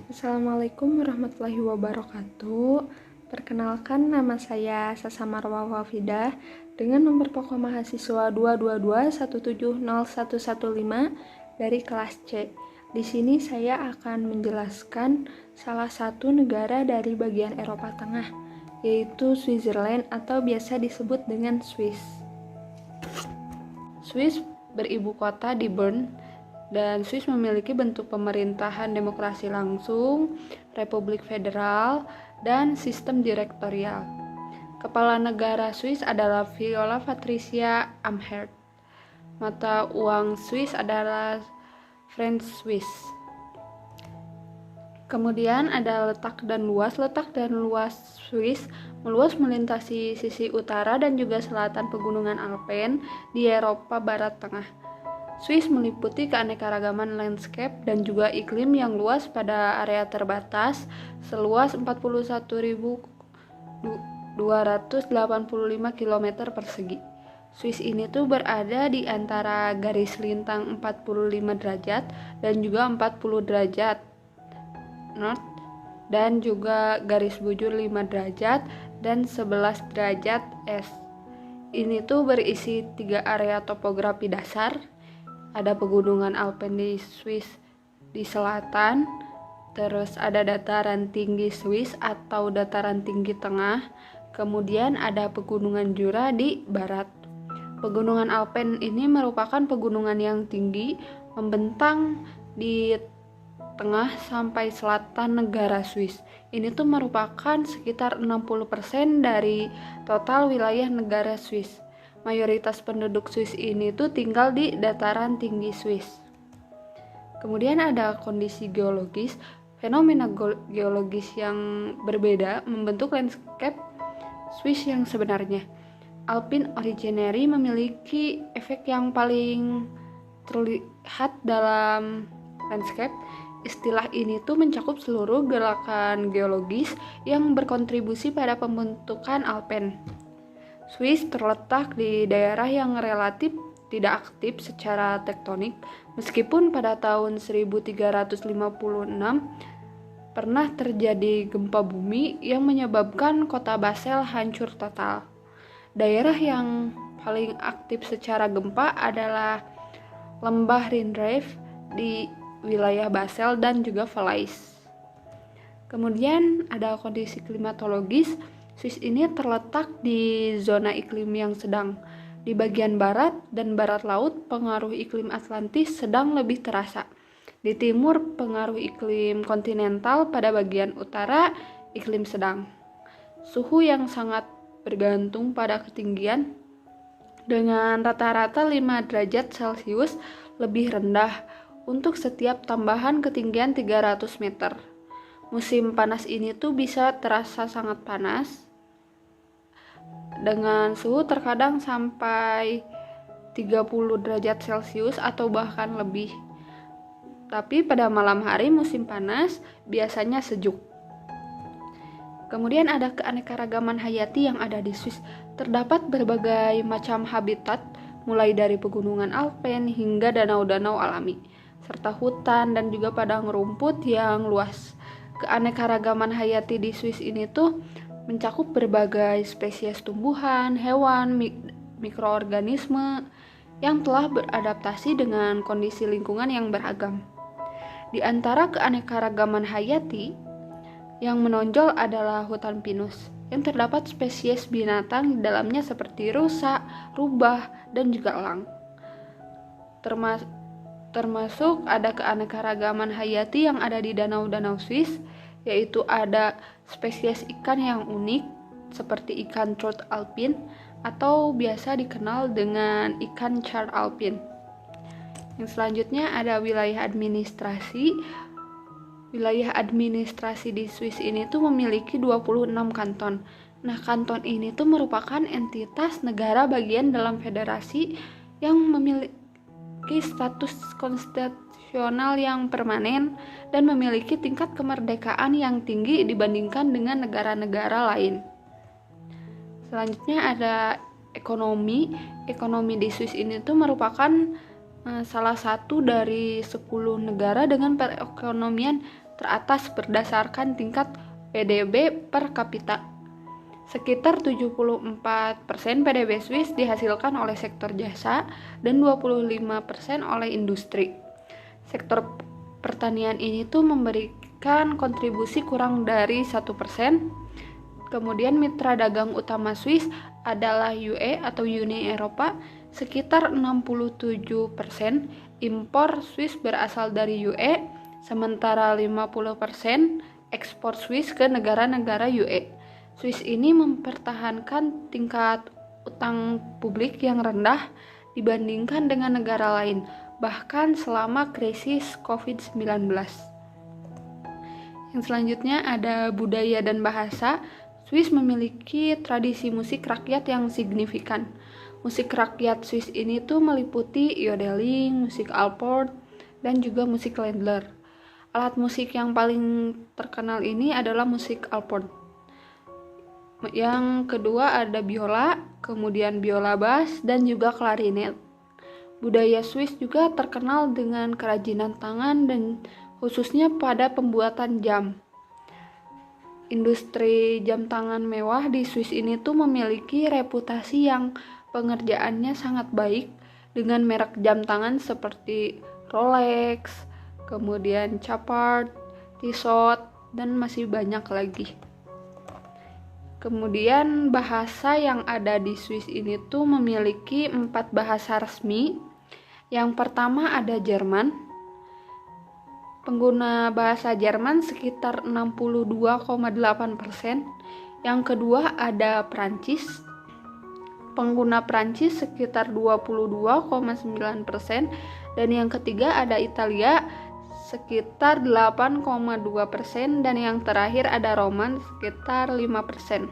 Assalamualaikum warahmatullahi wabarakatuh. Perkenalkan, nama saya Sasa Marwah Wafidah dengan nomor pokok mahasiswa 222170115 dari kelas C. Di sini saya akan menjelaskan salah satu negara dari bagian Eropa Tengah, yaitu Switzerland atau biasa disebut dengan Swiss. Swiss beribu kota di Bern, dan Swiss memiliki bentuk pemerintahan demokrasi langsung, republik federal, dan sistem direktorial. Kepala negara Swiss adalah Viola Patricia Amherd. Mata uang Swiss adalah franc Swiss. Kemudian ada letak dan luas. Letak dan luas Swiss meluas melintasi sisi utara dan juga selatan pegunungan Alpen di Eropa Barat Tengah. Swiss meliputi keanekaragaman landscape dan juga iklim yang luas pada area terbatas seluas 41.285 km persegi. Swiss ini tuh berada di antara garis lintang 45 derajat dan juga 40 derajat north dan juga garis bujur 5 derajat dan 11 derajat east. Ini tuh berisi 3 area topografi dasar. Ada pegunungan Alpen di Swiss di selatan, terus ada dataran tinggi Swiss atau dataran tinggi tengah, kemudian ada pegunungan Jura di barat. Pegunungan Alpen ini merupakan pegunungan yang tinggi, membentang di tengah sampai selatan negara Swiss. Ini tuh merupakan sekitar 60% dari total wilayah negara Swiss. Mayoritas penduduk Swiss ini tuh tinggal di dataran tinggi Swiss. Kemudian ada kondisi geologis. Fenomena geologis yang berbeda membentuk landscape Swiss yang sebenarnya. Alpine Originary memiliki efek yang paling terlihat dalam landscape. Istilah ini tuh mencakup seluruh gerakan geologis yang berkontribusi pada pembentukan Alpen. Swiss terletak di daerah yang relatif tidak aktif secara tektonik, meskipun pada tahun 1356 pernah terjadi gempa bumi yang menyebabkan kota Basel hancur total. Daerah yang paling aktif secara gempa adalah lembah Rhine di wilayah Basel dan juga Valais. Kemudian ada kondisi klimatologis. Swiss ini terletak di zona iklim yang sedang. Di bagian barat dan barat laut, pengaruh iklim Atlantis sedang lebih terasa. Di timur, pengaruh iklim kontinental, pada bagian utara, iklim sedang. Suhu yang sangat bergantung pada ketinggian, dengan rata-rata 5 derajat Celcius lebih rendah untuk setiap tambahan ketinggian 300 meter. Musim panas ini tuh bisa terasa sangat panas, dengan suhu terkadang sampai 30 derajat Celcius atau bahkan lebih. Tapi pada malam hari musim panas biasanya sejuk. Kemudian ada keanekaragaman hayati yang ada di Swiss. Terdapat berbagai macam habitat, mulai dari pegunungan Alpen hingga danau-danau alami, serta hutan dan juga padang rumput yang luas. Keanekaragaman hayati di Swiss ini tuh mencakup berbagai spesies tumbuhan, hewan, mikroorganisme yang telah beradaptasi dengan kondisi lingkungan yang beragam. Di antara keanekaragaman hayati yang menonjol adalah hutan pinus, yang terdapat spesies binatang di dalamnya seperti rusa, rubah, dan juga elang. Termasuk ada keanekaragaman hayati yang ada di danau-danau Swiss, yaitu ada spesies ikan yang unik seperti ikan trout alpin atau biasa dikenal dengan ikan char alpin. Yang selanjutnya ada wilayah administrasi. Wilayah administrasi di Swiss ini tuh memiliki 26 kanton. Nah, kanton ini tuh merupakan entitas negara bagian dalam federasi yang memiliki status konstitusional yang permanen dan memiliki tingkat kemerdekaan yang tinggi dibandingkan dengan negara-negara lain. Selanjutnya ada ekonomi. Ekonomi di Swiss ini tuh merupakan salah satu dari 10 negara dengan perekonomian teratas berdasarkan tingkat PDB per kapita. Sekitar 74% PDB Swiss dihasilkan oleh sektor jasa dan 25% oleh industri. Sektor pertanian ini tuh memberikan kontribusi kurang dari 1%. Kemudian mitra dagang utama Swiss adalah UE atau Uni Eropa, sekitar 67%. Impor Swiss berasal dari UE, sementara 50% ekspor Swiss ke negara-negara UE. Swiss ini mempertahankan tingkat utang publik yang rendah dibandingkan dengan negara lain, bahkan selama krisis COVID-19. Yang selanjutnya ada budaya dan bahasa. Swiss memiliki tradisi musik rakyat yang signifikan. Musik rakyat Swiss ini tuh meliputi yodeling, musik Alport, dan juga musik Ländler. Alat musik yang paling terkenal ini adalah musik Alport. Yang kedua ada biola, kemudian biola bass, dan juga klarinet. Budaya Swiss juga terkenal dengan kerajinan tangan dan khususnya pada pembuatan jam. Industri jam tangan mewah di Swiss ini tuh memiliki reputasi yang pengerjaannya sangat baik dengan merek jam tangan seperti Rolex, kemudian Chopard, Tissot, dan masih banyak lagi. Kemudian bahasa yang ada di Swiss ini tuh memiliki 4 bahasa resmi. Yang pertama ada Jerman. Pengguna bahasa Jerman sekitar 62,8%. Yang kedua ada Prancis. Pengguna Prancis sekitar 22,9%. Dan yang ketiga ada Italia sekitar 8,2%, dan yang terakhir ada Roman sekitar 5%.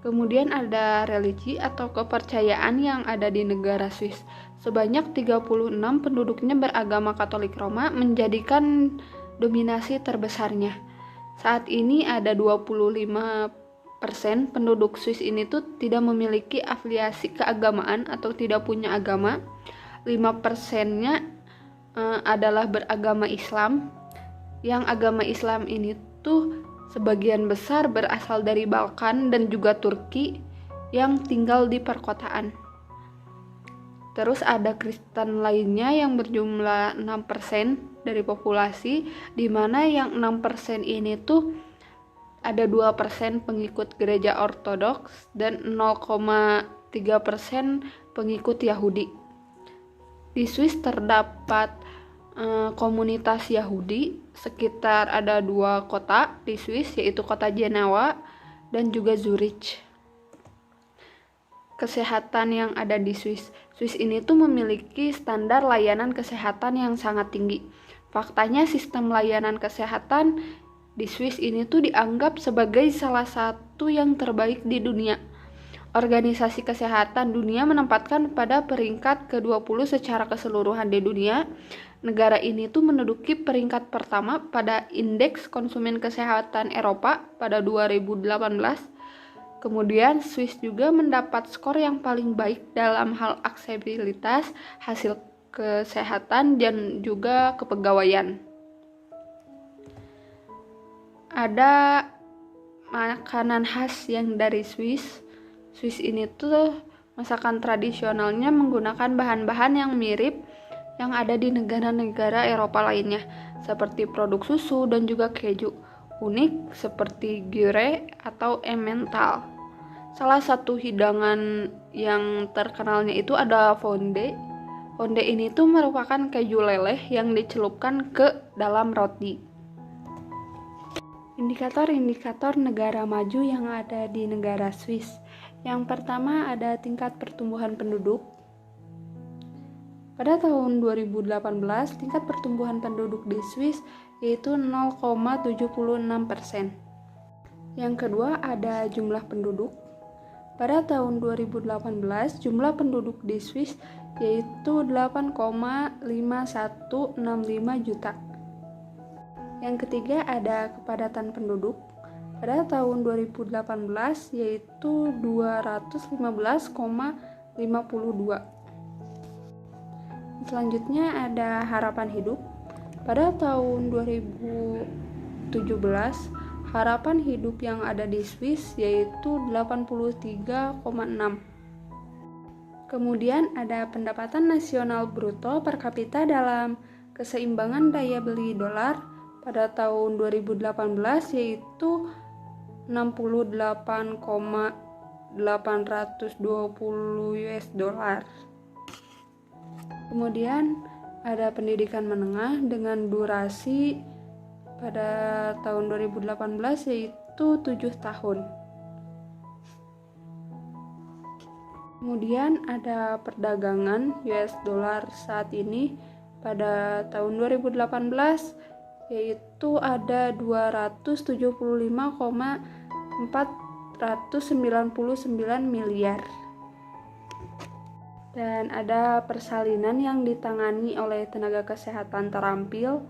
Kemudian ada religi atau kepercayaan yang ada di negara Swiss. Sebanyak 36 penduduknya beragama Katolik Roma, menjadikan dominasi terbesarnya. Saat ini ada 25% penduduk Swiss ini tuh tidak memiliki afiliasi keagamaan atau tidak punya agama. 5%-nya adalah beragama Islam. Yang agama Islam ini tuh sebagian besar berasal dari Balkan dan juga Turki yang tinggal di perkotaan. Terus ada Kristen lainnya yang berjumlah 6% dari populasi, di mana yang 6% ini tuh ada 2% pengikut gereja Ortodoks dan 0,3% pengikut Yahudi. Di Swiss terdapat komunitas Yahudi, sekitar ada 2 kota di Swiss, yaitu kota Jenewa dan juga Zurich. Kesehatan yang ada di Swiss. Swiss ini tuh memiliki standar layanan kesehatan yang sangat tinggi. Faktanya sistem layanan kesehatan di Swiss ini tuh dianggap sebagai salah satu yang terbaik di dunia. Organisasi Kesehatan Dunia menempatkan pada peringkat ke-20 secara keseluruhan di dunia. Negara ini tuh menduduki peringkat pertama pada Indeks Konsumen Kesehatan Eropa pada 2018. Kemudian Swiss juga mendapat skor yang paling baik dalam hal aksesibilitas hasil kesehatan dan juga kepegawaian. Ada makanan khas yang dari Swiss. Swiss ini tuh masakan tradisionalnya menggunakan bahan-bahan yang mirip yang ada di negara-negara Eropa lainnya, seperti produk susu dan juga keju. Unik seperti gyre atau emmental. Salah satu hidangan yang terkenalnya itu ada fondue. Fondue ini tuh merupakan keju leleh yang dicelupkan ke dalam roti. Indikator-indikator negara maju yang ada di negara Swiss. Yang pertama ada tingkat pertumbuhan penduduk. Pada tahun 2018, tingkat pertumbuhan penduduk di Swiss yaitu 0,76%. Yang kedua ada jumlah penduduk. Pada tahun 2018, jumlah penduduk di Swiss yaitu 8,5165 juta. Yang ketiga ada kepadatan penduduk. Pada tahun 2018 yaitu 215,52. Selanjutnya ada harapan hidup. Pada tahun 2017, harapan hidup yang ada di Swiss yaitu 83,6. Kemudian ada pendapatan nasional bruto per kapita dalam keseimbangan daya beli dolar pada tahun 2018 yaitu 68,820 US dollar. Kemudian ada pendidikan menengah dengan durasi pada tahun 2018 yaitu 7 tahun. Kemudian ada perdagangan US dollar saat ini pada tahun 2018 yaitu ada 275,499 miliar. Dan ada persalinan yang ditangani oleh tenaga kesehatan terampil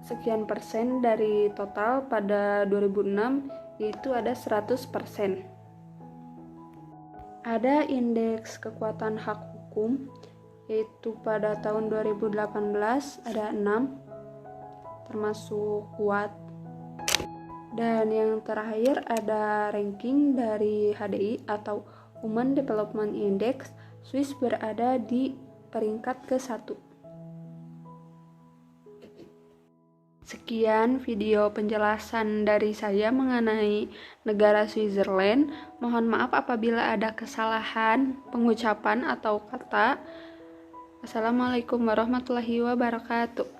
sekian persen dari total pada 2006 yaitu ada 100%. Ada indeks kekuatan hak hukum yaitu pada tahun 2018 ada 6 termasuk kuat. Dan yang terakhir ada ranking dari HDI atau Human Development Index. Swiss berada di peringkat ke-1. Sekian video penjelasan dari saya mengenai negara Switzerland. Mohon maaf apabila ada kesalahan pengucapan atau kata. Assalamualaikum warahmatullahi wabarakatuh.